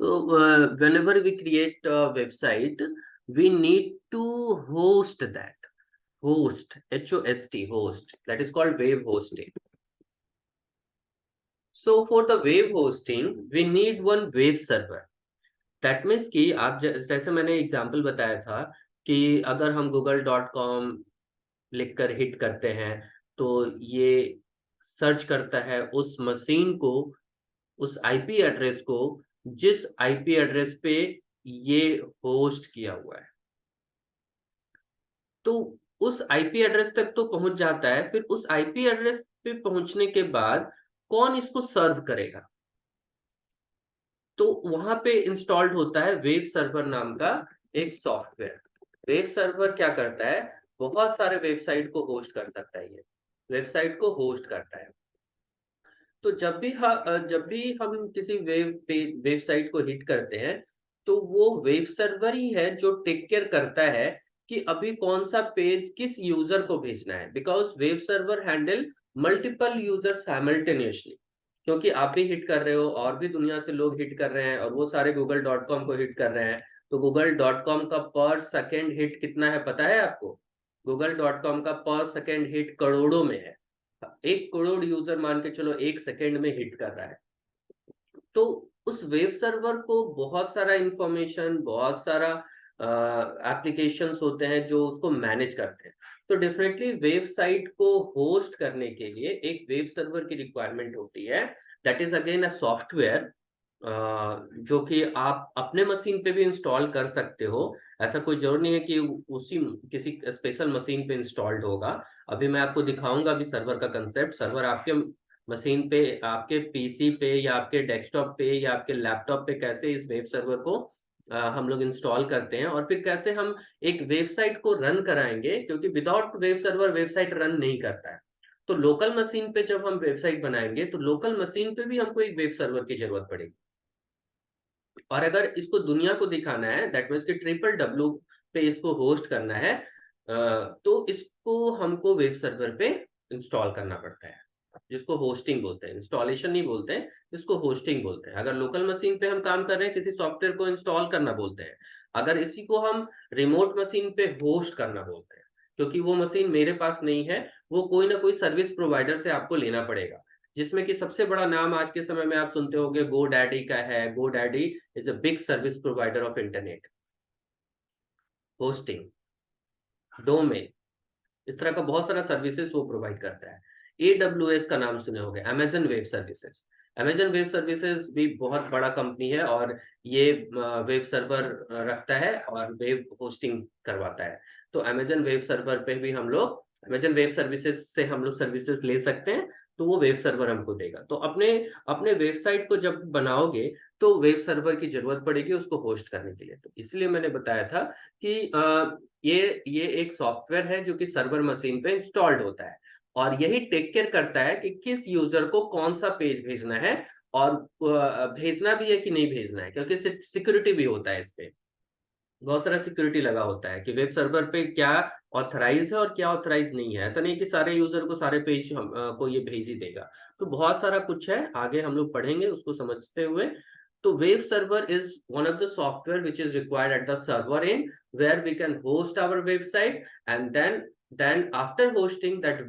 So whenever we create a website, we need to host that. Host, H-O-S-T, host. That is called web hosting. So for the web hosting, we need one web server. That means कि आप जैसे मैंने example बताया था कि अगर हम google.com लिखकर हिट करते हैं तो ये सर्च करता है उस मशीन को, उस आईपी एड्रेस को जिस आईपी एड्रेस पे ये होस्ट किया हुआ है। तो उस आईपी एड्रेस तक तो पहुंच जाता है, फिर उस आईपी एड्रेस पे पहुंचने के बाद कौन इसको सर्व करेगा, तो वहां पे इंस्टॉल्ड होता है वेब सर्वर नाम का एक सॉफ्टवेयर। वेब सर्वर क्या करता है, बहुत सारे वेबसाइट को होस्ट कर सकता है, ये वेबसाइट को होस्ट करता है। तो जब भी हम किसी वेबसाइट को हिट करते हैं तो वो वेब सर्वर ही है जो टेक केयर करता है कि अभी कौन सा पेज किस यूजर को भेजना है, because web server handle multiple user simultaneously. क्योंकि आप भी हिट कर रहे हो और भी दुनिया से लोग हिट कर रहे हैं और वो सारे google.com को हिट कर रहे हैं। तो google.com का पर सेकेंड हिट कितना है पता है आपको? google.com का पर सेकेंड हिट करोड़ों में है। 1 करोड़ यूजर मान के चलो 1 सेकेंड में हिट कर रहा है। तो उस वेब सर्वर को बहुत सारा इंफॉर्मेशन, बहुत सारा एप्लीकेशंस होते हैं जो उसको मैनेज करते हैं। तो डेफिनेटली वेबसाइट को होस्ट करने के लिए एक वेब सर्वर की रिक्वायरमेंट होती है। That is again a software जो कि आप अपने मशीन पे भी इंस्टॉल कर सकते हो। ऐसा कोई जरूर नहीं है कि उसी किसी स्पेशल मशीन पे इंस्टॉल्ड होगा। अभी मैं आपको दिखाऊंगा अभी सर्वर का कंसेप्ट। सर्वर आपके मशीन पे, आपके पीसी पे या आपके डेस्कटॉप पे या आपके लैपटॉप पे कैसे इस वेब सर्वर को हम लोग इंस्टॉल करते हैं और फिर कैसे हम एक वेबसाइट को रन कराएंगे, क्योंकि without web server website run नहीं करता है। तो लोकल मशीन पे जब हम वेबसाइट बनाएंगे तो लोकल मशीन पे भी हमको एक वेब सर्वर की जरूरत पड़ेगी। और अगर इसको दुनिया को दिखाना है, दैट मीन्स कि www पे इसको होस्ट करना है, तो इसको हमको वेब सर्वर पे इंस्टॉल करना पड़ता है, जिसको होस्टिंग बोलते हैं। इंस्टॉलेशन नहीं बोलते हैं, इसको होस्टिंग बोलते हैं। अगर लोकल मशीन पे हम काम कर रहे हैं, किसी सॉफ्टवेयर को इंस्टॉल करना बोलते हैं। अगर इसी को हम रिमोट मशीन पे होस्ट करना बोलते हैं, क्योंकि वो मशीन मेरे पास नहीं है, वो कोई ना कोई सर्विस प्रोवाइडर से आपको लेना पड़ेगा। जिसमें कि सबसे बड़ा नाम आज के समय में आप सुनते होंगे गो डैडी का है। GoDaddy is a big service provider of internet hosting, domain, इस तरह का बहुत सारा सर्विसेज वो प्रोवाइड करता है। AWS का नाम सुने होंगे, Amazon web services. Amazon web services भी बहुत बड़ा कंपनी है और ये वेब सर्वर रखता है और वेब होस्टिंग करवाता है। तो अमेजन वेब सर्वर पे भी हम लोग, अमेजन वेब सर्विसेज से हम लोग सर्विसेज ले सकते हैं, तो वो वेब सर्वर हमको देगा। तो अपने अपने वेबसाइट को जब बनाओगे तो वेब सर्वर की जरूरत पड़ेगी उसको होस्ट करने के लिए। तो इसलिए मैंने बताया था कि ये एक सॉफ्टवेयर है जो कि सर्वर मशीन पे इंस्टॉल्ड होता है और यही टेक केयर करता है कि किस यूजर को कौन सा पेज भेजना है और भेजना भी है कि नहीं भेजना है, क्योंकि सिक्योरिटी भी होता है इस पे। बहुत सारा सिक्योरिटी लगा होता है कि वेब सर्वर पे क्या ऑथराइज है और क्या ऑथराइज नहीं है। ऐसा नहीं कि सारे यूजर को सारे पेज को ये भेज ही देगा। तो बहुत सारा कुछ है, आगे हम लोग पढ़ेंगे उसको समझते हुए। तो web server is one of the software which is required at the server and where we can host our website and then after hosting that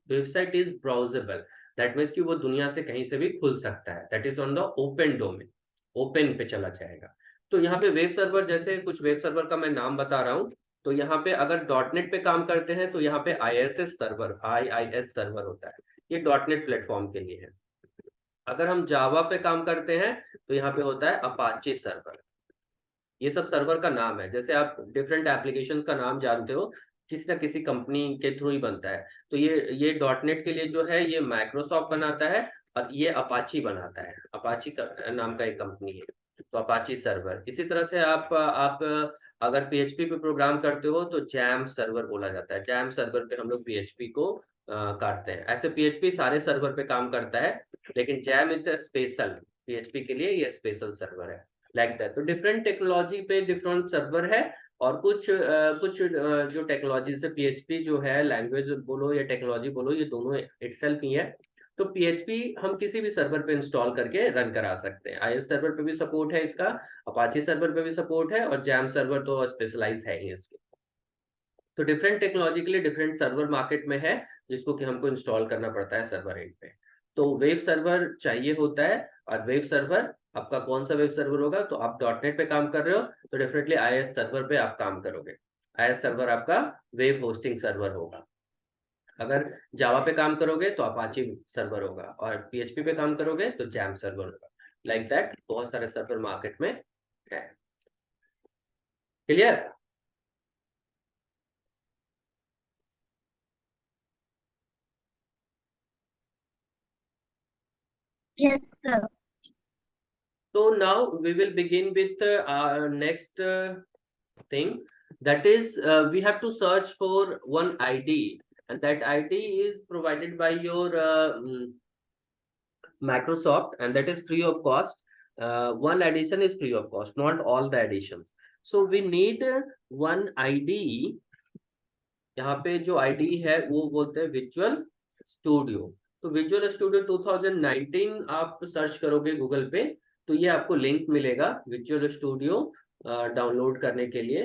website is browsable. That means कि वो दुनिया से कहीं से भी खुल सकता है। That is on the open domain, open पे चला जाएगा। तो यहाँ पे वेब सर्वर, जैसे कुछ वेब सर्वर का मैं नाम बता रहा हूँ। तो यहाँ पे अगर डॉटनेट पे काम करते हैं तो यहाँ पे IIS सर्वर, IIS सर्वर होता है, ये डॉटनेट प्लेटफॉर्म के लिए है। अगर हम जावा पे काम करते हैं तो यहाँ पे होता है अपाचे सर्वर। ये सब सर्वर का नाम है। जैसे आप डिफरेंट एप्लीकेशन का नाम जानते हो, किसी ना किसी कंपनी के थ्रू ही बनता है। तो ये डॉटनेट के लिए जो है ये माइक्रोसॉफ्ट बनाता है और ये अपाची बनाता है। अपाची का नाम का एक कंपनी है, तो अपाची सर्वर। इसी तरह से आप अगर PHP पे प्रोग्राम करते हो तो जैम सर्वर बोला जाता है। जैम सर्वर पे हम लोग PHP को काटते हैं। ऐसे PHP सारे सर्वर पे काम करता है, लेकिन jam is a special, PHP के लिए ये स्पेशल सर्वर है, लाइक दैट। तो डिफरेंट टेक्नोलॉजी पे डिफरेंट सर्वर है। और कुछ जो टेक्नोलॉजी से PHP जो है, लैंग्वेज बोलो या टेक्नोलॉजी बोलो, ये दोनों इटसेल्फ ही है। तो PHP हम किसी भी सर्वर पे इंस्टॉल करके रन करा सकते हैं। IIS सर्वर पे भी सपोर्ट है इसका, अपाचे सर्वर पे भी सपोर्ट है, और जैम सर्वर तो स्पेशलाइज है ही इसके। तो डिफरेंट टेक्नोलॉजी के लिए डिफरेंट सर्वर मार्केट में है, जिसको कि हमको इंस्टॉल करना पड़ता है सर्वर एंड पे। तो वेब सर्वर चाहिए होता है, और वेब सर्वर आपका कौन सा वेब सर्वर होगा, तो आप .NET पे काम कर रहे हो तो डेफिनेटली IIS सर्वर पे आप काम करोगे। IIS सर्वर आपका वेब होस्टिंग सर्वर होगा। अगर जावा पे काम करोगे तो अपाचे सर्वर होगा, और PHP पे काम करोगे तो जैम सर्वर होगा। लाइक दैट बहुत सारे सर्वर मार्केट में है। Clear? Yes, sir. So now we will begin with our next thing. That is, we have to search for one ID, and that ID is provided by your Microsoft, and that is free of cost. One edition is free of cost, not all the editions. So we need one ID. यहाँ पे जो ID है वो बोलते हैं visual studio. तो visual studio 2019 आप search करोगे गूगल पे तो ये आपको लिंक मिलेगा विजुअल स्टूडियो डाउनलोड करने के लिए।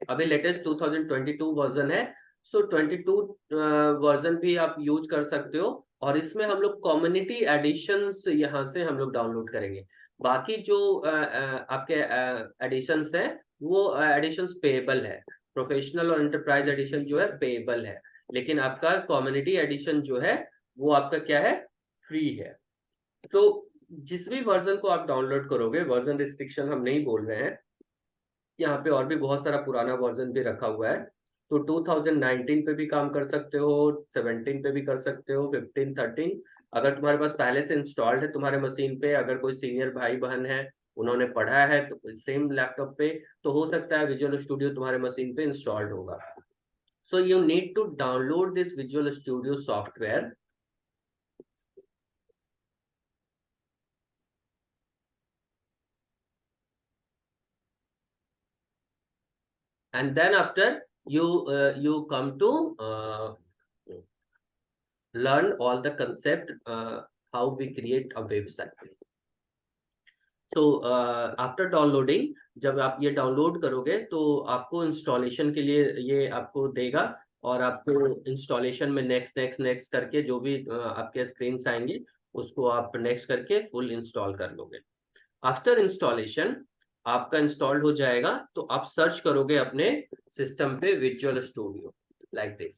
अभी लेटेस्ट 2022 वर्जन है, सो 22 वर्जन भी आप यूज कर सकते हो। और इसमें हम लोग कम्युनिटी एडिशंस यहाँ से हम लोग डाउनलोड करेंगे। बाकी जो आपके एडिशंस है वो एडिशंस पेएबल है। प्रोफेशनल और एंटरप्राइज एडिशन जो है पेएबल है, लेकिन आपका कम्युनिटी एडिशन जो है वो आपका क्या है, फ्री है। तो जिस भी वर्जन को आप डाउनलोड करोगे, वर्जन रिस्ट्रिक्शन हम नहीं बोल रहे हैं, यहाँ पे और भी बहुत सारा पुराना वर्जन भी रखा हुआ है। तो 2019 पे भी काम कर सकते हो, 17 पे भी कर सकते हो, 15, 13। अगर तुम्हारे पास पहले से इंस्टॉल्ड है तुम्हारे मशीन पे, अगर कोई सीनियर भाई बहन है उन्होंने पढ़ा है तो सेम लैपटॉप पे, तो हो सकता है विजुअल स्टूडियो तुम्हारे मशीन पे इंस्टॉल्ड होगा। So you need to download this Visual Studio software, and then after you come to learn all the concept how we create a website. So after downloading, जब आप ये download करोगे तो आपको installation के लिए ये आपको देगा, और आपको इंस्टॉलेशन में नेक्स्ट नेक्स्ट नेक्स्ट करके जो भी आपके स्क्रीन आएंगे उसको आप नेक्स्ट करके फुल इंस्टॉल कर लोगे। आफ्टर इंस्टॉलेशन आपका इंस्टॉल्ड हो जाएगा तो आप सर्च करोगे अपने सिस्टम पे विजुअल स्टूडियो लाइक दिस।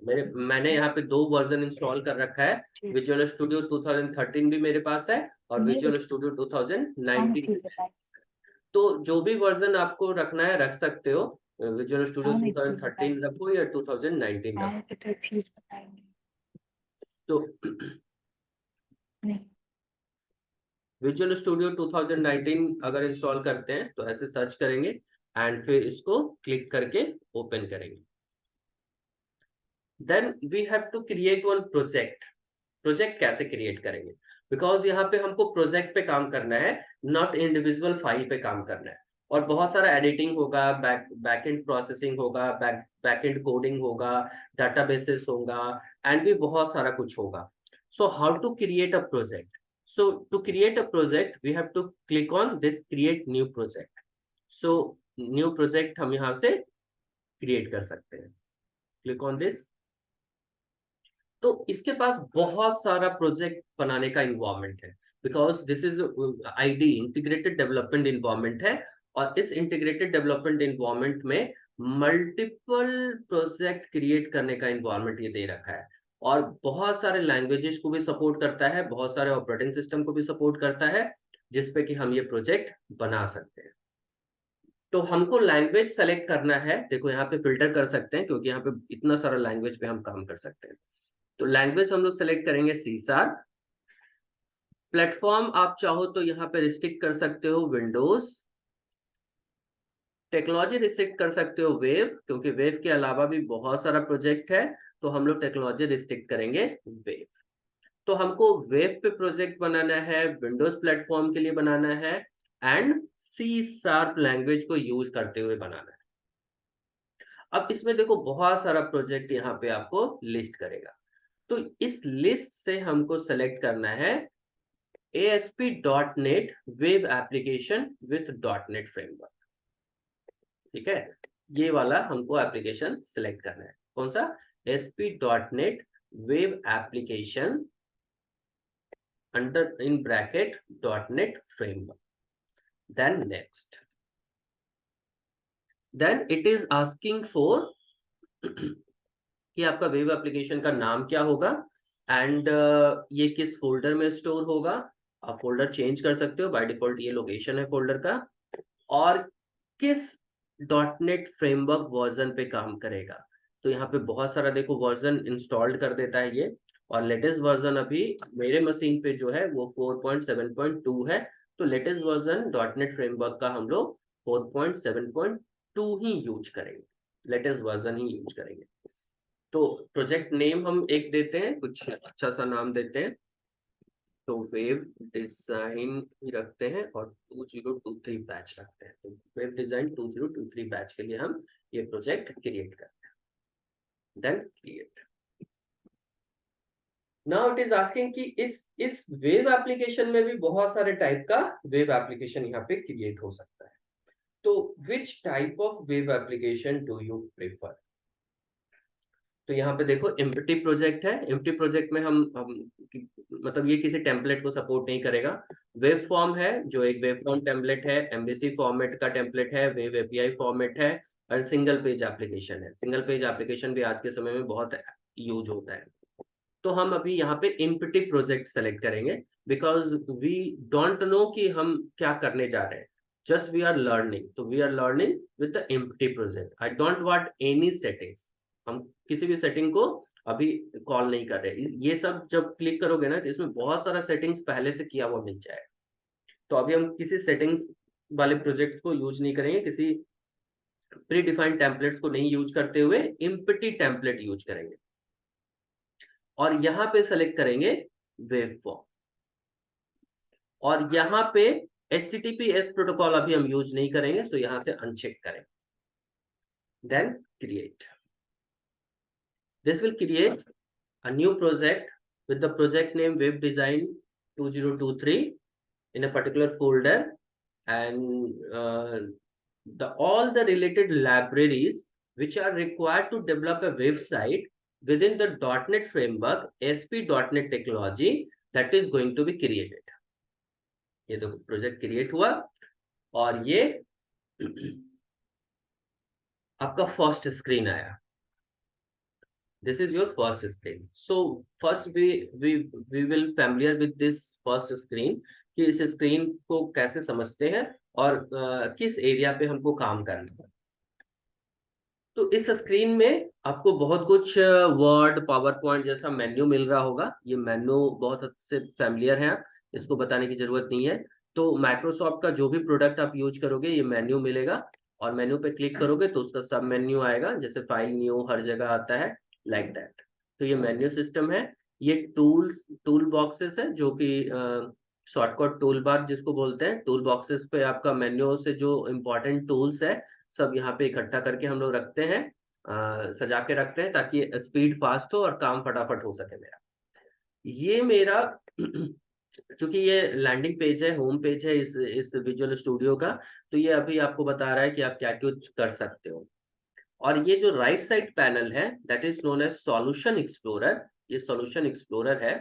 मैंने यहाँ पे 2 वर्जन इंस्टॉल कर रखा है। विजुअल स्टूडियो 2013 भी मेरे पास है और विजुअल स्टूडियो 2019 भी है। तो जो भी वर्जन आपको रखना है रख सकते हो, विजुअल स्टूडियो 2013 रखो या 2019 रखो। तो विजुअल स्टूडियो 2019 अगर इंस्टॉल करते हैं तो ऐसे सर्च करेंगे एंड फिर इसको क्लिक करके ओपन करेंगे। Then we have to create one project. Project कैसे क्रिएट करेंगे, बिकॉज यहाँ पे हमको प्रोजेक्ट पे काम करना है, नॉट इंडिविजुअल फाइल पे काम करना है। और बहुत सारा एडिटिंग होगा, बैकएंड प्रोसेसिंग होगा, बैकएंड कोडिंग होगा, डाटाबेसेस होगा, एंड भी बहुत सारा कुछ होगा। So how to create a project? So to create a project we have to click on this create new project. So new project हम यहाँ से क्रिएट कर सकते हैं, क्लिक ऑन दिस। तो इसके पास बहुत सारा प्रोजेक्ट बनाने का इन्वायरमेंट है, because this is ID integrated development environment है। और इस इंटीग्रेटेड डेवलपमेंट इन्वायरमेंट में मल्टीपल प्रोजेक्ट क्रिएट करने का इन्वायरमेंट ये दे रखा है, और बहुत सारे लैंग्वेजेस को भी सपोर्ट करता है, बहुत सारे ऑपरेटिंग सिस्टम को भी सपोर्ट करता है, जिसपे कि हम ये प्रोजेक्ट बना सकते हैं। तो हमको लैंग्वेज सेलेक्ट करना है। देखो यहाँ पे फिल्टर कर सकते हैं क्योंकि यहाँ पे इतना सारा लैंग्वेज पे हम काम कर सकते हैं। तो लैंग्वेज हम लोग सेलेक्ट करेंगे C#। प्लेटफॉर्म आप चाहो तो यहाँ पे रिस्ट्रिक्ट कर सकते हो विंडोज। टेक्नोलॉजी रिस्ट्रिक्ट कर सकते हो वेब, क्योंकि वेब के अलावा भी बहुत सारा प्रोजेक्ट है, तो हम लोग टेक्नोलॉजी रिस्ट्रिक्ट करेंगे वेब। तो हमको वेब पे प्रोजेक्ट बनाना है, विंडोज प्लेटफॉर्म के लिए बनाना है, एंड C# लैंग्वेज को यूज करते हुए बनाना है। अब इसमें देखो बहुत सारा प्रोजेक्ट यहाँ पे आपको लिस्ट करेगा, तो इस लिस्ट से हमको सेलेक्ट करना है ASP.NET web application with .dot net framework. ठीक है, ये वाला हमको एप्लीकेशन सिलेक्ट करना है। कौन सा? ASP.NET web application under in bracket .NET framework. Then next, then it is asking for कि आपका वेब एप्लीकेशन का नाम क्या होगा एंड ये किस फोल्डर में स्टोर होगा। आप फोल्डर चेंज कर सकते हो, बाय डिफॉल्ट ये लोकेशन है फोल्डर का, और किस .NET फ्रेमवर्क वर्जन पे काम करेगा। तो यहाँ पे बहुत सारा देखो वर्जन इंस्टॉल्ड कर देता है ये, और लेटेस्ट वर्जन अभी मेरे मशीन पे जो है वो 4.7.2 है, तो लेटेस्ट वर्जन .NET फ्रेमवर्क का हम लोग 4.7.2 ही यूज करेंगे, लेटेस्ट वर्जन ही यूज करेंगे। तो प्रोजेक्ट नेम हम एक देते हैं, कुछ अच्छा सा नाम देते हैं, तो वेब डिजाइन रखते हैं और 2023 बैच रखते हैं। तो वेब डिजाइन 2023 बैच के लिए हम ये प्रोजेक्ट क्रिएट करते हैं। Then create. Now it is asking कि इस वेब एप्लीकेशन में भी बहुत सारे टाइप का वेब एप्लीकेशन यहाँ पे क्रिएट हो सकता है। तो which type of web application do you prefer? तो यहाँ पे देखो एम्प्टी प्रोजेक्ट है। एम्प्टी प्रोजेक्ट में हम मतलब ये किसी टेम्पलेट को सपोर्ट नहीं करेगा। वेब फॉर्म है, जो एक वेब फॉर्म टेम्पलेट है, एमबीसी फॉर्मेट का टेम्पलेट है, वेब एपीआई फॉर्मेट है, और सिंगल पेज एप्लीकेशन है। सिंगल पेज एप्लीकेशन भी आज के समय में बहुत यूज होता है। तो हम अभी यहाँ पे एम्प्टी प्रोजेक्ट सेलेक्ट करेंगे, बिकॉज वी डोंट नो कि हम क्या करने जा रहे हैं, जस्ट वी आर लर्निंग। तो we are learning with the empty project. I don't want any settings, हम किसी भी सेटिंग को अभी कॉल नहीं कर रहे। ये सब जब क्लिक करोगे ना तो इसमें बहुत सारा सेटिंग्स पहले से किया हुआ मिल जाएगा। तो अभी हम किसी सेटिंग्स वाले प्रोजेक्ट्स को यूज नहीं करेंगे, किसी प्री डिफाइंड टेम्पलेट्स को नहीं यूज करते हुए एम्प्टी टेम्पलेट यूज करेंगे, और यहाँ पे सेलेक्ट करेंगे वेब फॉर्म, और यहाँ पे HTTPS प्रोटोकॉल अभी हम यूज नहीं करेंगे, सो यहाँ से अनचेक करें। Then create. This will create a new project with the project name Web Design 2023 in a particular folder, and all the related libraries which are required to develop a website within the .NET framework ASP.NET technology that is going to be created. ये देखो project create हुआ, और ये आपका first screen आया। This is your first screen. So first we will familiar with this first screen, कि इस screen को कैसे समझते हैं और किस एरिया पे हमको काम करना है। तो इस स्क्रीन में आपको बहुत कुछ वर्ड पावर पॉइंट जैसा मेन्यू मिल रहा होगा। ये मेन्यू बहुत अच्छे फैमिलियर है, इसको बताने की जरूरत नहीं है। तो माइक्रोसॉफ्ट का जो भी प्रोडक्ट आप यूज करोगे ये मेन्यू मिलेगा, और मेन्यू पे क्लिक करोगे तो उसका सब मेन्यू आएगा, जैसे फाइल न्यू हर जगह आता है, लाइक दैट। तो ये मेन्यू सिस्टम है। ये टूल बॉक्सेस है, जो कि शॉर्टकट टूल बार जिसको बोलते हैं। टूल बॉक्सेस पे आपका मेन्यू से जो इम्पोर्टेंट टूल्स है सब यहाँ पे इकट्ठा करके हम लोग रखते हैं, सजा के रखते हैं, ताकि स्पीड फास्ट हो और काम फटाफट हो सके मेरा। ये मेरा चूंकि ये लैंडिंग पेज है, होम पेज है इस विजुअल स्टूडियो का, तो ये अभी आपको बता रहा है कि आप क्या कुछ कर सकते हो। और ये जो राइट साइड पैनल है that is known as solution explorer. ये सॉल्यूशन एक्सप्लोरर है।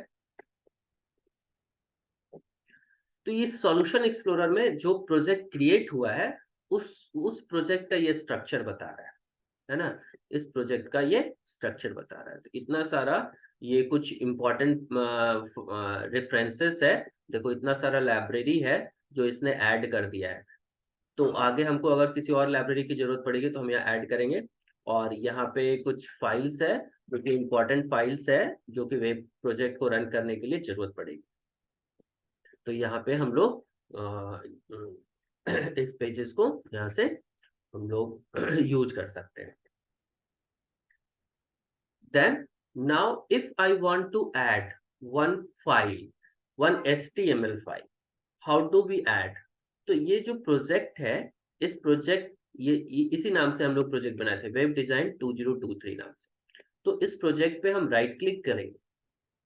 तो इस सॉल्यूशन एक्सप्लोरर में जो प्रोजेक्ट क्रिएट हुआ है उस प्रोजेक्ट का ये स्ट्रक्चर बता रहा है ना। इस प्रोजेक्ट का ये स्ट्रक्चर बता रहा है। तो इतना सारा ये कुछ इंपॉर्टेंट रेफरेंसेस है। देखो इतना सारा लाइब्रेरी है जो इसने ऐड कर दिया है। तो आगे हमको अगर किसी और लाइब्रेरी की जरूरत पड़ेगी तो हम यहाँ ऐड करेंगे। और यहाँ पे कुछ फाइल्स है जो कि इंपॉर्टेंट फाइल्स है, जो कि वेब प्रोजेक्ट को रन करने के लिए जरूरत पड़ेगी। तो यहाँ पे हम लोग इस पेजेस को यहाँ से हम लोग यूज कर सकते हैं। Then now if I want to add one file, one HTML file, how do we add? तो ये जो प्रोजेक्ट है, इस प्रोजेक्ट ये इसी नाम से हम लोग प्रोजेक्ट बनाए थे, वेब डिजाइन 2023 नाम से। तो इस प्रोजेक्ट पे हम राइट क्लिक करेंगे,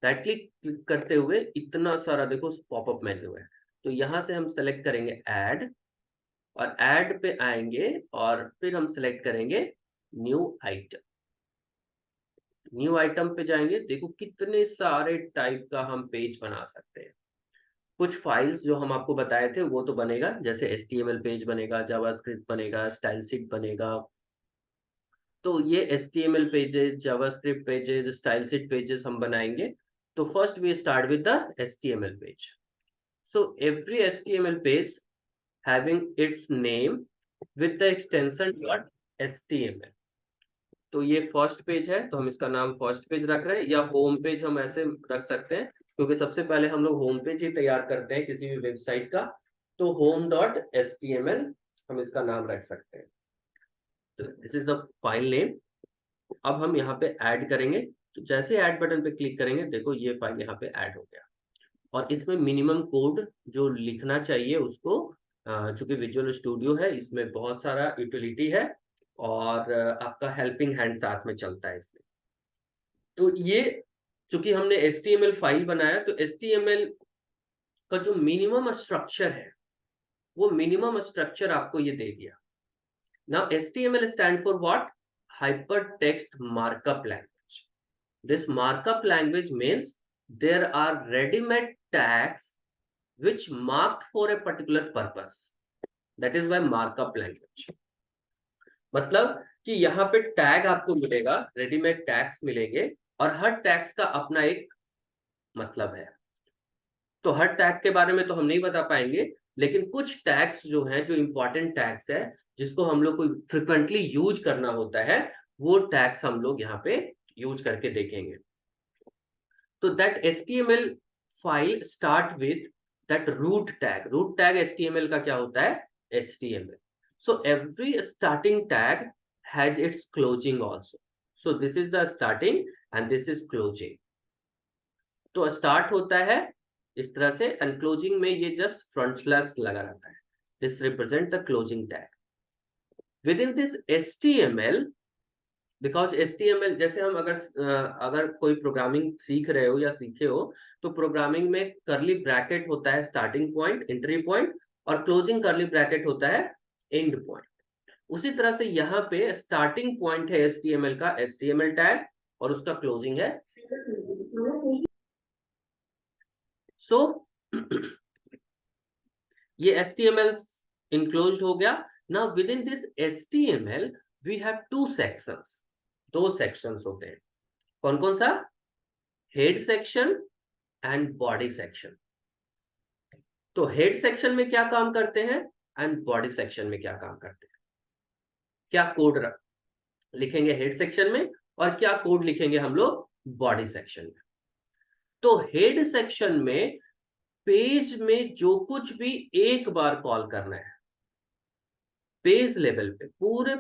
राइट क्लिक करते हुए इतना सारा देखो पॉपअप मेन्यू है, तो यहाँ से हम सेलेक्ट करेंगे ऐड, और ऐड पे आएंगे और फिर हम सेलेक्ट करेंगे न्यू आइटम। न्यू आइटम पे जाएंगे, देखो कितने सारे टाइप का हम पेज बना सकते हैं। कुछ फाइल्स जो हम आपको बताए थे वो तो बनेगा, जैसे HTML पेज बनेगा, जावास्क्रिप्ट बनेगा, स्टाइल शीट बनेगा। तो ये HTML pages, JavaScript pages, style sheet pages हम बनाएंगे। तो first we start with the HTML page. So every HTML page having its name with the extension .html। तो ये फर्स्ट पेज है, तो हम इसका नाम फर्स्ट पेज रख रहे हैं, या होम पेज हम ऐसे रख सकते हैं, क्योंकि सबसे पहले हम लोग होम पेज ही तैयार करते हैं किसी भी वेबसाइट का। तो home.html हम इसका नाम रख सकते हैं। तो this is the file name. अब हम यहाँ पे ऐड करेंगे, तो जैसे ऐड बटन पे क्लिक करेंगे, देखो ये फाइल यहाँ पे ऐड हो गया। और इसमें मिनिमम कोड जो लिखना चाहिए उसको, चूंकि विजुअल स्टूडियो है, इसमें बहुत सारा यूटिलिटी है, और आपका हेल्पिंग हैंड साथ में चलता है इसमें। तो ये चूंकि हमने HTML फाइल बनाया, तो HTML का जो मिनिमम स्ट्रक्चर है, वो मिनिमम स्ट्रक्चर आपको ये दे दिया। Now HTML stand for what? Hypertext Markup Language. This markup language means there are ready-made tags which marked for a particular purpose. That is why markup language. मतलब कि यहाँ पे tag आपको मिलेगा, रेडीमेड टैग्स मिलेंगे, और हर टैग्स का अपना एक मतलब है। तो हर टैग के बारे में तो हम नहीं बता पाएंगे, लेकिन कुछ टैग्स जो हैं, जो इंपॉर्टेंट टैग्स है, जिसको हम लोग को फ्रिक्वेंटली यूज करना होता है, वो टैग्स हम लोग यहाँ पे यूज करके देखेंगे। तो that HTML file start with that root tag. Root tag HTML का क्या होता है? HTML. So every starting tag has its closing also. So this is the starting and this is closing. तो स्टार्ट होता है इस तरह से, एंड क्लोजिंग में ये जस्ट फ्रंट स्लैश लगा रहता है। This represent the closing tag with in this HTML। Because HTML, जैसे हम अगर कोई प्रोग्रामिंग सीख रहे हो या सीखे हो, तो प्रोग्रामिंग में करली ब्रैकेट होता है स्टार्टिंग पॉइंट, एंट्री पॉइंट, और क्लोजिंग करली ब्रैकेट होता है एंड पॉइंट। उसी तरह से यहाँ पे स्टार्टिंग पॉइंट है HTML का HTML टैग, और उसका क्लोजिंग है। सो ये HTML इनक्लोज्ड हो गया। Now within this HTML we have two sections. दो सेक्शंस होते हैं। कौन कौन सा? Head section and body section. तो हेड सेक्शन में क्या काम करते हैं एंड बॉडी सेक्शन में क्या काम करते हैं? क्या कोड लिखेंगे हेड सेक्शन में, और क्या कोड लिखेंगे हम लोग बॉडी सेक्शन में? तो हेड सेक्शन में पेज में जो कुछ भी एक बार कॉल करना है, पेज लेवल पे पूरे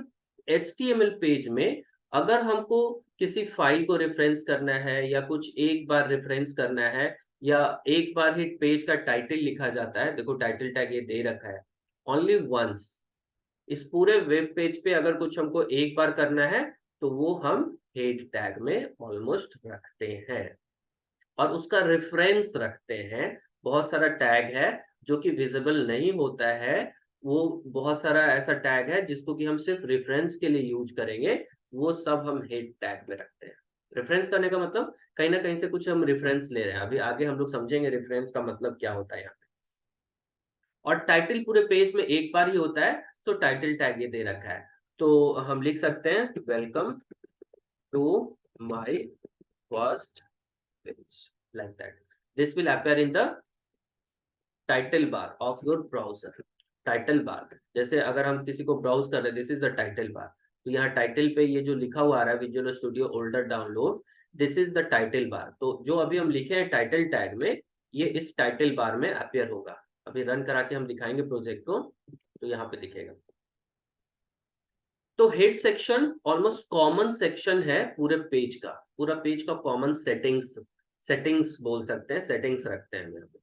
HTML पेज में, अगर हमको किसी फाइल को रेफरेंस करना है, या कुछ एक बार रेफरेंस करना है, या एक बार ही पेज का टाइटल लिखा जाता है, देखो टाइटल टैग ये दे रखा है, ओनली वंस। इस पूरे वेब पेज पे अगर कुछ हमको एक बार करना है, तो वो हम हेड टैग में ऑलमोस्ट रखते हैं, और उसका रेफरेंस रखते हैं। बहुत सारा टैग है जो कि विजिबल नहीं होता है, वो बहुत सारा ऐसा टैग है जिसको कि हम सिर्फ रेफरेंस के लिए यूज करेंगे, वो सब हम हेड टैग में रखते हैं। रेफरेंस करने का मतलब कहीं ना कहीं से कुछ हम रेफरेंस ले रहे हैं, अभी आगे हम लोग समझेंगे रेफरेंस का मतलब क्या होता है यहाँ पे। और टाइटल पूरे पेज में एक बार ही होता है, तो टाइटल टैग ये दे रखा है, तो हम लिख सकते हैं welcome to my first page, like that. This will appear in the title bar of your browser. Title bar, जैसे अगर हम किसी को ब्राउज कर रहे हैं, this is the title bar, तो यहाँ टाइटल पे ये जो लिखा हुआ आ रहा है Visual studio older download, this is the title bar. तो जो अभी हम लिखे हैं टाइटल टैग में, ये इस टाइटल बार में अपीयर होगा। अभी रन करा के हम दिखाएंगे प्रोजेक्ट को, तो यहाँ पे दिखेगा। तो head section almost common section है पूरे पेज का, पूरा पेज का कॉमन सेटिंग्स बोल सकते हैं, सेटिंग्स रखते हैं यहाँ पे।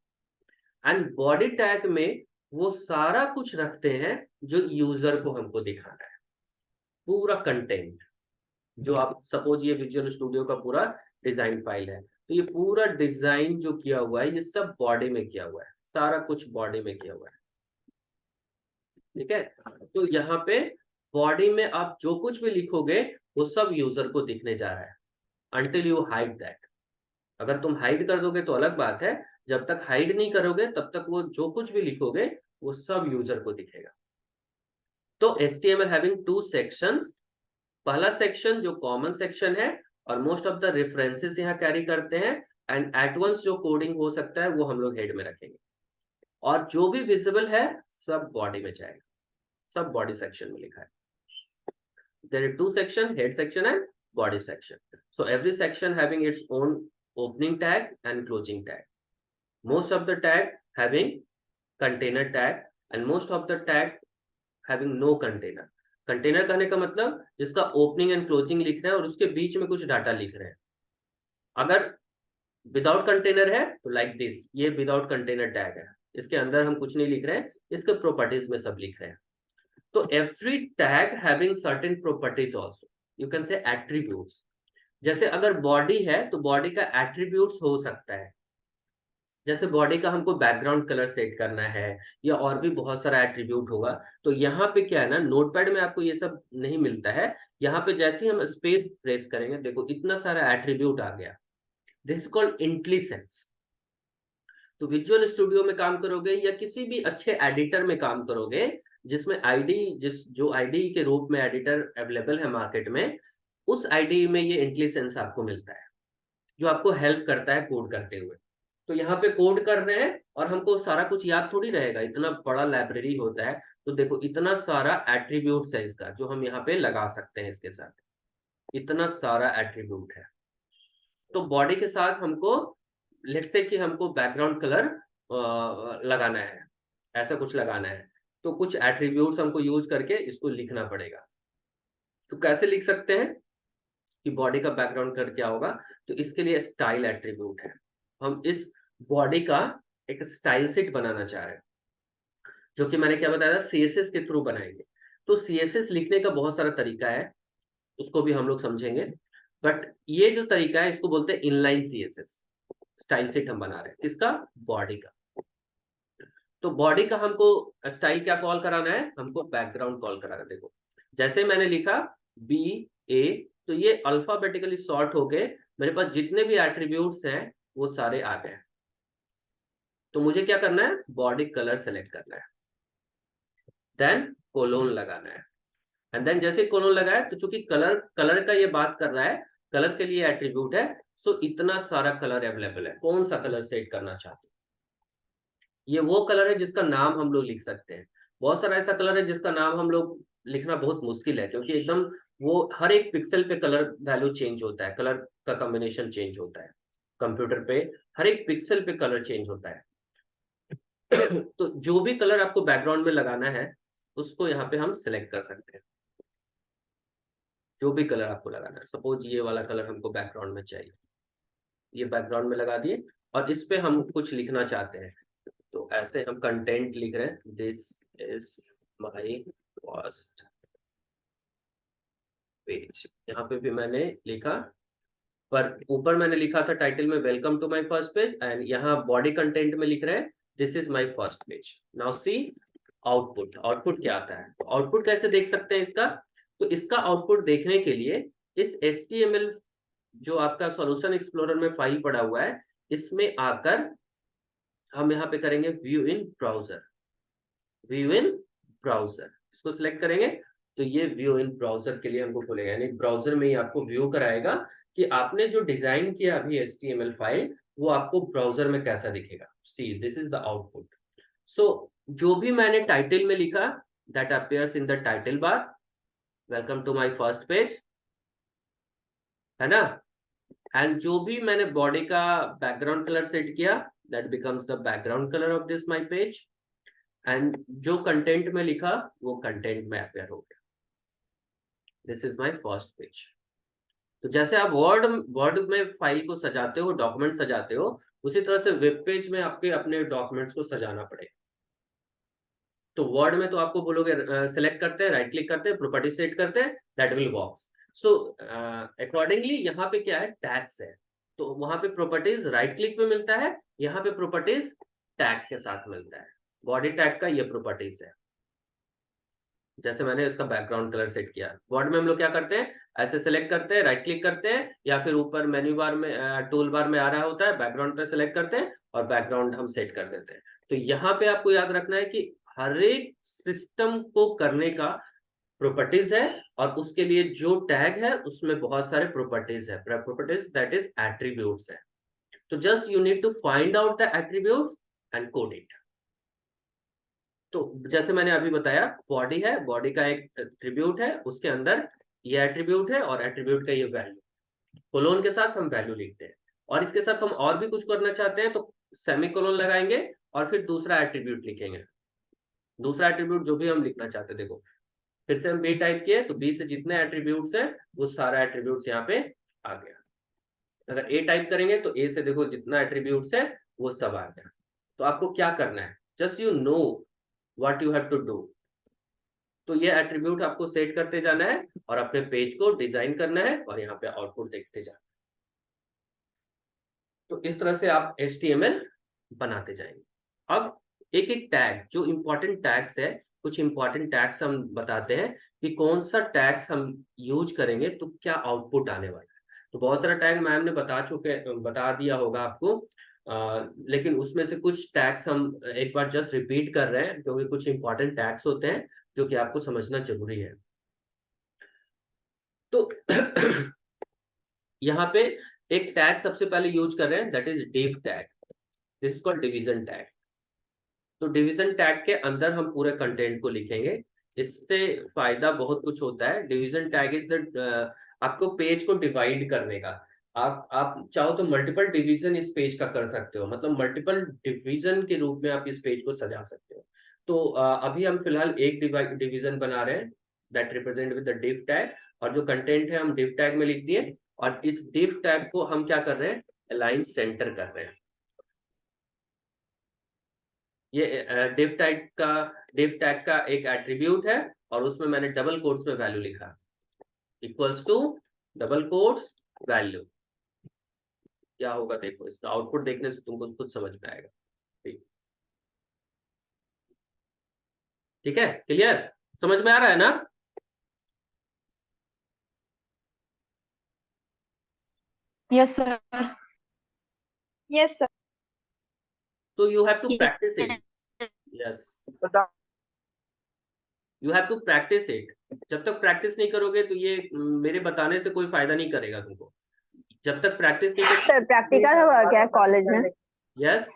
एंड बॉडी टैग में वो सारा कुछ रखते हैं जो यूजर को हमको दिखाना है, पूरा कंटेंट। जो आप सपोज ये विजुअल स्टूडियो का पूरा डिजाइन फाइल है, तो ये पूरा डिजाइन जो किया हुआ है ये सब बॉडी में किया हुआ है, सारा कुछ बॉडी में किया हुआ है। ठीक है, तो यहाँ पे बॉडी में आप जो कुछ भी लिखोगे वो सब यूजर को दिखने जा रहा है, until you hide that। अगर तुम हाइड कर दोगे तो अलग बात है, जब तक हाइड नहीं करोगे तब तक वो जो कुछ भी लिखोगे वो सब यूजर को दिखेगा। तो HTML हैविंग टू सेक्शंस, पहला सेक्शन जो कॉमन सेक्शन है और मोस्ट ऑफ द रेफरेंसेस यहाँ कैरी करते हैं, एंड एट वंस जो कोडिंग हो सकता है वो हम लोग हेड में रखेंगे, और जो भी विजिबल है सब बॉडी में जाएगा, सब बॉडी सेक्शन में लिखा है। There are two section, head section and body section. So every section having its own opening tag and closing tag. Most of the tag having container tag and most of the tag having no container. Container कहने का मतलब जिसका opening and closing लिख रहे हैं और उसके बीच में कुछ डाटा लिख रहे हैं। अगर विदाउट कंटेनर है तो लाइक दिस, ये विदाउट कंटेनर टैग है, इसके अंदर हम कुछ नहीं लिख रहे हैं, इसके प्रॉपर्टीज में सब लिख रहे हैं। तो every tag having certain properties also, you can say attributes। जैसे अगर बॉडी है तो बॉडी का एट्रीब्यूट्स हो सकता है, जैसे बॉडी का हमको बैकग्राउंड कलर सेट करना है या और भी बहुत सारा एट्रीब्यूट होगा। तो यहाँ पे क्या है ना, नोटपैड में आपको ये सब नहीं मिलता है, यहाँ पे जैसे ही हम स्पेस प्रेस करेंगे देखो इतना सारा एट्रीब्यूट आ गया। This is called intelligence. तो विजुअल स्टूडियो में काम करोगे या किसी भी अच्छे एडिटर में काम करोगे जिसमें जो आईडी के रूप में एडिटर अवेलेबल है मार्केट में, उस आईडी में ये इंटेलिजेंस आपको मिलता है जो आपको हेल्प करता है कोड करते हुए। तो यहाँ पे कोड कर रहे हैं और हमको सारा कुछ याद थोड़ी रहेगा, इतना बड़ा लाइब्रेरी होता है। तो देखो इतना सारा एट्रीब्यूट्स है इसका जो हम यहाँ पे लगा सकते हैं, इसके साथ इतना सारा एट्रीब्यूट है। तो बॉडी के साथ हमको लेट्स से कि हमको बैकग्राउंड कलर लगाना है, ऐसा कुछ लगाना है, तो कुछ एट्रीब्यूट्स हमको यूज करके इसको लिखना पड़ेगा। तो कैसे लिख सकते हैं कि बॉडी का बैकग्राउंड कलर क्या होगा? तो इसके लिए स्टाइल एट्रीब्यूट है। हम इस बॉडी का एक स्टाइल सेट बनाना चाह रहे हैं, जो कि मैंने क्या बताया था CSS के थ्रू बनाएंगे। तो CSS लिखने का बहुत सारा तरीका है, उसको भी हम लोग समझेंगे, बट ये जो तरीका है इसको बोलते हैं इनलाइन CSS। स्टाइल सेट हम बना रहे हैं इसका बॉडी का। तो बॉडी का हमको स्टाइल क्या कॉल कराना है? हमको बैकग्राउंड कॉल कराना है। देखो जैसे मैंने लिखा BA, तो ये अल्फाबेटिकली सॉर्ट हो गए, मेरे पास जितने भी एट्रीब्यूट्स हैं वो सारे आ गए। तो मुझे क्या करना है? बॉडी कलर सेलेक्ट करना है, देन कोलोन लगाना है, एंड देन जैसे कोलोन लगाया तो चूंकि कलर का ये बात कर रहा है, कलर के लिए एट्रीब्यूट है, सो इतना सारा कलर अवेलेबल है। कौन सा कलर सेट करना चाहते हैं? ये वो कलर है जिसका नाम हम लोग लिख सकते हैं। बहुत सारा ऐसा कलर है जिसका नाम हम लोग लिखना बहुत मुश्किल है, क्योंकि एकदम वो हर एक पिक्सल पे कलर वैल्यू चेंज होता है, कलर का कॉम्बिनेशन चेंज होता है कंप्यूटर पे, हर एक पिक्सल पे कलर चेंज होता है। तो जो भी कलर आपको बैकग्राउंड में लगाना है उसको यहाँ पे हम सिलेक्ट कर सकते हैं, जो भी कलर आपको लगाना है। सपोज ये वाला कलर हमको बैकग्राउंड में चाहिए, ये बैकग्राउंड में लगा दिए, और इस पे हम कुछ लिखना चाहते हैं, तो ऐसे हम कंटेंट लिख रहे हैं, this is my first page. यहाँ पे भी मैंने लिखा, पर ऊपर मैंने लिखा था टाइटल में welcome to my first page, and यहाँ बॉडी कंटेंट में लिख रहे हैं this is my first page. Now see output. Output क्या आता है? आउटपुट कैसे देख सकते हैं इसका? तो इसका आउटपुट देखने के लिए इस HTML जो आपका सॉल्यूशन एक्सप्लोरर में फाइल पड़ा हुआ है, इसमें आकर हम यहाँ पे करेंगे व्यू इन ब्राउजर। व्यू इन ब्राउजर इसको सिलेक्ट करेंगे तो ये व्यू इन ब्राउजर के लिए हमको खोलेगा, यानी ब्राउजर में ही आपको व्यू कराएगा कि आपने जो डिजाइन किया अभी HTML फाइल वो आपको ब्राउजर में कैसा दिखेगा। See this is the output. So जो भी मैंने टाइटल में लिखा that appears in the title bar, welcome to my first page, है ना। एंड जो भी मैंने बॉडी का बैकग्राउंड कलर सेट किया that becomes the background colour of this my page, and जो कंटेंट में लिखा वो कंटेंट में अपेयर हो गया, this is my first page. तो जैसे आप वर्ड में फाइल को सजाते हो, डॉक्यूमेंट सजाते हो, उसी तरह से वेब पेज में आपके अपने डॉक्यूमेंट्स को सजाना पड़ेगा। तो वर्ड में तो आपको बोलोगे सिलेक्ट करते हैं, राइट क्लिक करते हैं, प्रॉपर्टी सेट करते हैं, that will works. So accordingly यहाँ पे क्या है, टैग्स है, तो वहां पे प्रॉपर्टीज राइट क्लिक पे मिलता है, यहाँ पे प्रॉपर्टीज टैग के साथ मिलता है। बॉडी टैग का ये प्रॉपर्टीज है। जैसे मैंने इसका बैकग्राउंड कलर सेट किया, वर्ड में हम लोग क्या करते हैं, ऐसे सेलेक्ट करते हैं, राइट क्लिक करते हैं, या फिर ऊपर मेन्यू बार में टूल बार में आ रहा होता है, बैकग्राउंड पे सेलेक्ट करते हैं और बैकग्राउंड हम सेट कर देते हैं। तो यहाँ पे आपको याद रखना है कि हर एक सिस्टम को करने का प्रॉपर्टीज है, और उसके लिए जो टैग है उसमें बहुत सारे प्रॉपर्टीज है, प्रॉपर्टीज दैट इज एट्रीब्यूट्स है। तो just you need to find out the attributes and code it. तो जैसे मैंने अभी बताया, बॉडी है, बॉडी का एक एट्रीब्यूट है, उसके अंदर ये एट्रीब्यूट है और एट्रीब्यूट का ये वैल्यू, कोलोन के साथ हम वैल्यू लिखते हैं। और इसके साथ हम और भी कुछ करना चाहते हैं तो सेमी कोलोन लगाएंगे और फिर दूसरा एट्रीब्यूट लिखेंगे, दूसरा एट्रीब्यूट जो भी हम लिखना चाहते हैं। देखो फिर से हम बी टाइप किए तो बी से जितने एट्रीब्यूट्स हैं वो सारा एट्रीब्यूट्स यहाँ पे आ गया। अगर ए टाइप करेंगे तो ए से देखो जितना एट्रीब्यूट्स है वो सब आ गया। तो आपको क्या करना है, just you know what you have to do. तो ये एट्रीब्यूट आपको सेट करते जाना है और अपने पेज को डिजाइन करना है और यहाँ पे आउटपुट देखते जाना। तो इस तरह से आप HTML बनाते जाएंगे। अब एक एक टैग, जो इंपॉर्टेंट टैग्स है, कुछ इंपॉर्टेंट टैग्स हम बताते हैं कि कौन सा टैग्स हम यूज करेंगे तो क्या आउटपुट आने वाला है। तो बहुत सारा टैग मैम ने बता दिया होगा आपको, लेकिन उसमें से कुछ टैग्स हम एक बार जस्ट रिपीट कर रहे हैं क्योंकि कुछ इंपॉर्टेंट टैग्स होते हैं जो कि आपको समझना जरूरी है। तो यहाँ पे एक टैग सबसे पहले यूज कर रहे हैं, that is div tag, this is called division tag. तो डिवीजन टैग के अंदर हम पूरे कंटेंट को लिखेंगे। इससे फायदा बहुत कुछ होता है। डिवीजन टैग इज द आपको पेज को डिवाइड करने का, आप चाहो तो मल्टीपल डिवीजन इस पेज का कर सकते हो, मतलब मल्टीपल डिवीजन के रूप में आप इस पेज को सजा सकते हो। तो अभी हम फिलहाल एक डिवीजन बना रहे हैं that represent with the div tag, और जो कंटेंट है हम div टैग में लिख दिए, और इस div टैग को हम क्या कर रहे हैं, अलाइन सेंटर कर रहे हैं। ये div टैग का एक एट्रीब्यूट है और उसमें मैंने डबल कोट्स में वैल्यू लिखा, equals to double quotes value. क्या होगा देखो, इसका आउटपुट देखने से तुमको खुद समझ में आएगा। ठीक है, क्लियर, समझ में आ रहा है ना? Yes sir. Yes sir. तो you have to practice it. Yes, you have to practice it. जब तक प्रैक्टिस नहीं करोगे तो ये मेरे बताने से कोई फायदा नहीं करेगा तुमको। जब तक प्रैक्टिस नहीं करोगे। सर प्रैक्टिकल होगा क्या कॉलेज में? यस,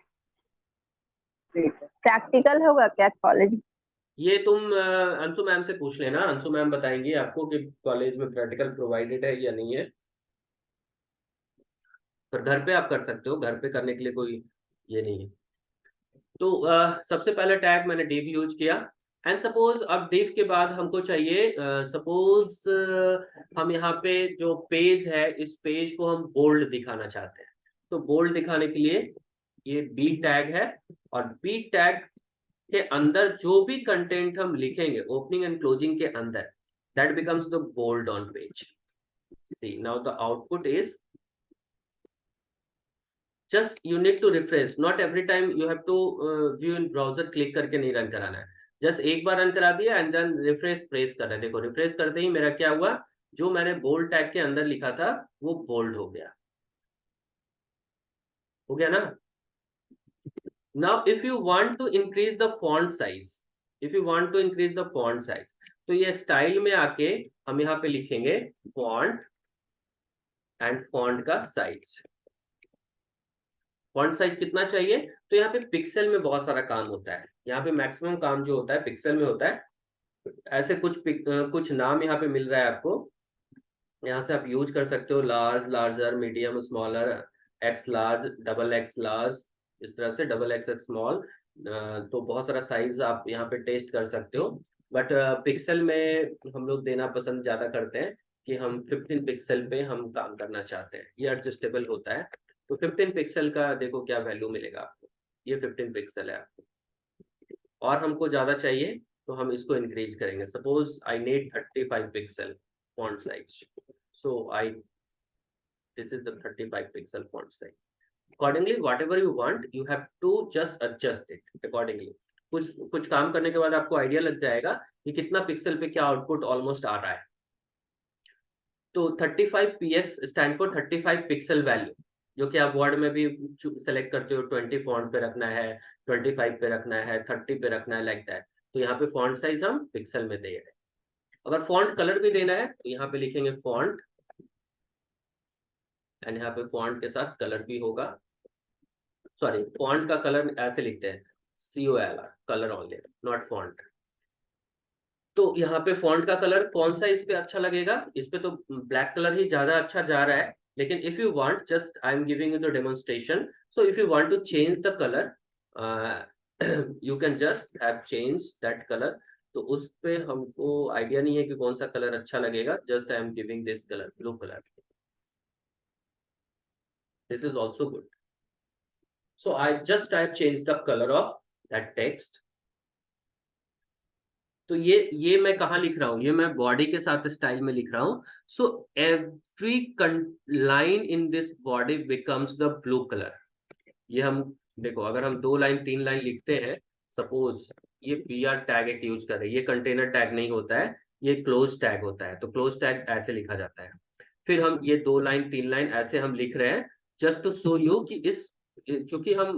प्रैक्टिकल होगा क्या कॉलेज? ये तुम अंशु मैम से पूछ लेना, अंशु मैम बताएंगी आपको कि कॉलेज में प्रैक्टिकल प्रोवाइडेड है या नहीं है। पर घर पे आप कर सकते हो, घर पे करने के लिए कोई ये नहीं है। तो सबसे पहले टैग मैंने div यूज किया, एंड सपोज अब div के बाद हमको चाहिए, सपोज हम यहाँ पे जो पेज है इस पेज को हम बोल्ड दिखाना चाहते हैं। तो बोल्ड दिखाने के लिए ये b टैग है, और b टैग के अंदर जो भी कंटेंट हम लिखेंगे ओपनिंग एंड क्लोजिंग के अंदर, that becomes the bold on page. See now the output is, just you need to refresh, not every time you have to view in browser, click करके नहीं रन कराना है, just एक बार run करा दिया and then refresh press करना है। देखो रिफ्रेश करते ही मेरा क्या हुआ, जो मैंने बोल्ड टैग के अंदर लिखा था वो बोल्ड हो गया, ना? Now if you want to increase the font size, if you want to increase the font size, तो ये स्टाइल में आके हम यहाँ पे लिखेंगे फॉन्ट एंड फॉन्ट का साइज। फॉन्ट साइज कितना चाहिए, तो यहाँ पे पिक्सल में बहुत सारा काम होता है, यहाँ पे मैक्सिमम काम जो होता है पिक्सल में होता है। ऐसे कुछ नाम यहाँ पे मिल रहा है आपको, यहाँ से आप यूज कर सकते हो, large, larger, medium, smaller, x large, double x large, इस तरह से डबल एक्स स्मॉल। तो बहुत सारा साइज आप यहाँ पे टेस्ट कर सकते हो, बट पिक्सल में हम लोग देना पसंद ज्यादा करते हैं कि हम 15 पिक्सल पे हम काम करना चाहते हैं, ये एडजस्टेबल होता है। तो 15 पिक्सल का देखो क्या वैल्यू मिलेगा आपको, ये 15 पिक्सल है आपको। और हमको ज्यादा चाहिए तो हम इसको इंक्रीज करेंगे. Suppose I need 35 pixel font size, so I this is the 35 pixel font size. Accordingly, whatever you want, you have to just adjust it accordingly. कुछ काम करने के बाद आपको आइडिया लग जाएगा कि कितना पिक्सल पे क्या आउटपुट ऑलमोस्ट आ रहा है. तो 35px stand for 35 pixel value, जो कि आप वर्ड में भी सेलेक्ट करते हो. 20 फॉन्ट पे रखना है, 25 पे रखना है, 30 पे रखना है, लाइक दैट. तो यहाँ पे फॉन्ट साइज हम पिक्सल में दे रहे हैं. अगर फॉन्ट कलर भी देना है तो यहाँ पे लिखेंगे फॉन्ट, एंड यहाँ पे फॉन्ट के साथ कलर भी होगा. सॉरी, फॉन्ट का कलर ऐसे लिखते हैं COLR, colour only, not font. तो यहाँ पे फॉन्ट का कलर कौन सा इस पे अच्छा लगेगा? इस पे तो ब्लैक कलर ही ज्यादा अच्छा जा रहा है. लेकिन if you want, just I am giving you the demonstration, so if you want to change the colour you can just have change that colour. तो उस पे हमको आइडिया नहीं है कि कौन सा कलर अच्छा लगेगा. Just I am giving this colour, blue colour. This is also good. So I've changed the color of that text. तो ये मैं कहाँ लिख रहा हूँ? ये मैं बॉडी के साथ स्टाइल में लिख रहा हूँ. So every line in this body becomes the blue colour. ये हम देखो, अगर हम 2 लाइन 3 लाइन लिखते हैं, सपोज ये PR टैग एक यूज कर रहे हैं. ये कंटेनर टैग नहीं होता है, ये क्लोज टैग होता है. तो क्लोज टैग ऐसे लिखा जाता है. फिर हम ये 2 लाइन 3 लाइन ऐसे हम लिख रहे हैं जस्ट टू शो यू कि इस, चूंकि हम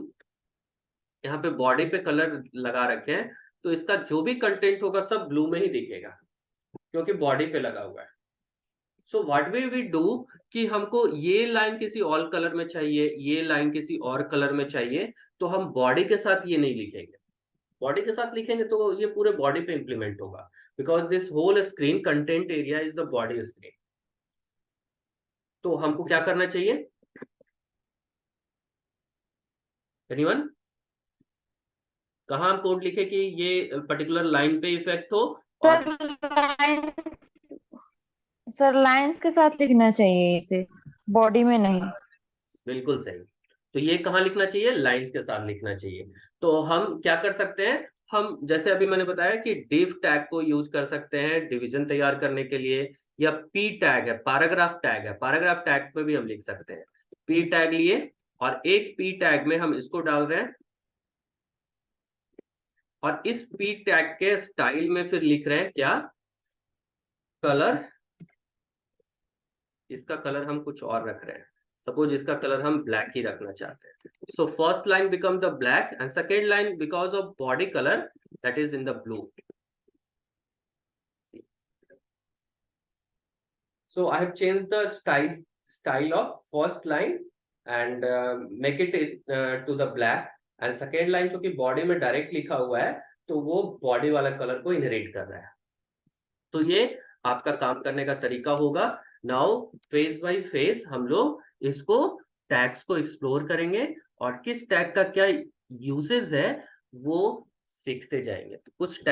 यहाँ पे बॉडी पे कलर लगा रखे हैं, तो इसका जो भी कंटेंट होगा सब ब्लू में ही दिखेगा क्योंकि बॉडी पे लगा हुआ है. सो व्हाट वी डू कि हमको ये लाइन किसी और कलर में चाहिए, ये लाइन किसी और कलर में चाहिए, तो हम बॉडी के साथ ये नहीं लिखेंगे. बॉडी के साथ लिखेंगे तो ये पूरे बॉडी पे इंप्लीमेंट होगा, because this whole screen content area is the body screen. तो हमको क्या करना चाहिए? एनीवन? कहाँ हम कोड लिखे कि ये पर्टिकुलर लाइन पे इफेक्ट हो? सर लाइंस के साथ लिखना चाहिए इसे, बॉडी में नहीं. बिल्कुल सही. तो ये कहाँ लिखना चाहिए? लाइंस के साथ लिखना चाहिए. तो हम क्या कर सकते हैं? हम जैसे अभी मैंने बताया कि div टैग को यूज कर सकते हैं डिवीजन तैयार करने के लिए, या P टैग है, पैराग्राफ टैग है, पैराग्राफ टैग पे भी हम लिख सकते हैं. P टैग लिए और एक P टैग में हम इसको डाल रहे हैं, और इस P टैग के स्टाइल में फिर लिख रहे हैं क्या? कलर. इसका कलर हम कुछ और रख रहे हैं. सपोज इसका कलर हम ब्लैक ही रखना चाहते हैं. So first line become the black and second line because of body colour that is in the blue. So I have changed the style of first line and make it to the black, and second line जो कि body में direct लिखा हुआ है तो वो body वाला colour को इनहेरिट कर रहा है. तो ये आपका काम करने का तरीका होगा. नाउ फेज बाय फेज हम लोग इसको टैग्स को एक्सप्लोर करेंगे और किस टैग का क्या यूजेस है वो सीखते जाएंगे. कुछ